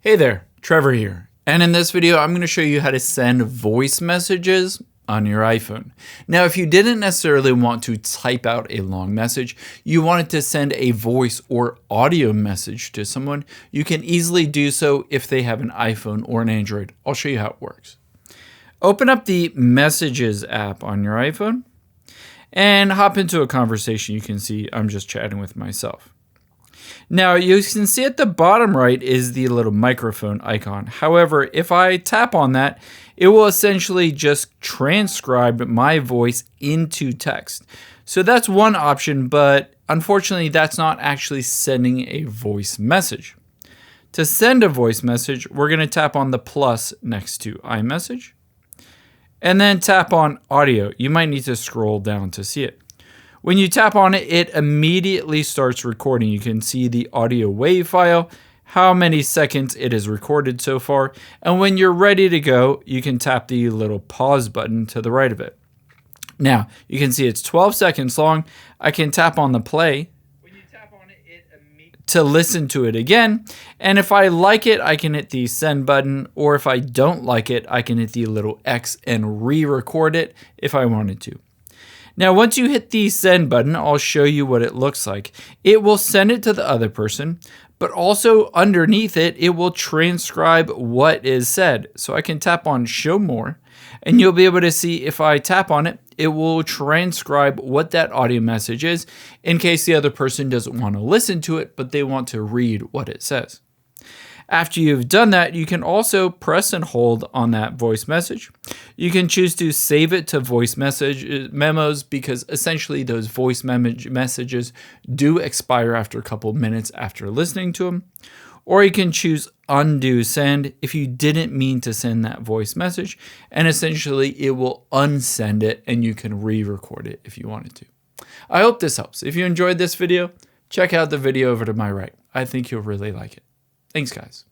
Hey there, Trevor here. And in this video, I'm going to show you how to send voice messages on your iPhone. Now, if you didn't necessarily want to type out a long message, you wanted to send a voice or audio message to someone, you can easily do so if they have an iPhone or an Android. I'll show you how it works. Open up the Messages app on your iPhone and hop into a conversation. You can see I'm just chatting with myself. Now you can see at the bottom right is the little microphone icon. However, if I tap on that, it will essentially just transcribe my voice into text. So that's one option, but unfortunately that's not actually sending a voice message. To send a voice message, we're going to tap on the plus next to iMessage and then tap on audio. You might need to scroll down to see it. When you tap on it, it immediately starts recording. You can see the audio wave file, how many seconds it has recorded so far. And when you're ready to go, you can tap the little pause button to the right of it. Now, you can see it's 12 seconds long. I can tap on the play to listen to it again. And if I like it, I can hit the send button. Or if I don't like it, I can hit the little X and re-record it if I wanted to. Now, once you hit the send button, I'll show you what it looks like. It will send it to the other person, but also underneath it, it will transcribe what is said. So I can tap on show more, and you'll be able to see if I tap on it, it will transcribe what that audio message is in case the other person doesn't want to listen to it, but they want to read what it says. After you've done that, you can also press and hold on that voice message. You can choose to save it to voice message memos because essentially those voice messages do expire after a couple of minutes after listening to them. Or you can choose undo send if you didn't mean to send that voice message, and essentially it will unsend it and you can re-record it if you wanted to. I hope this helps. If you enjoyed this video, check out the video over to my right. I think you'll really like it. Thanks, guys.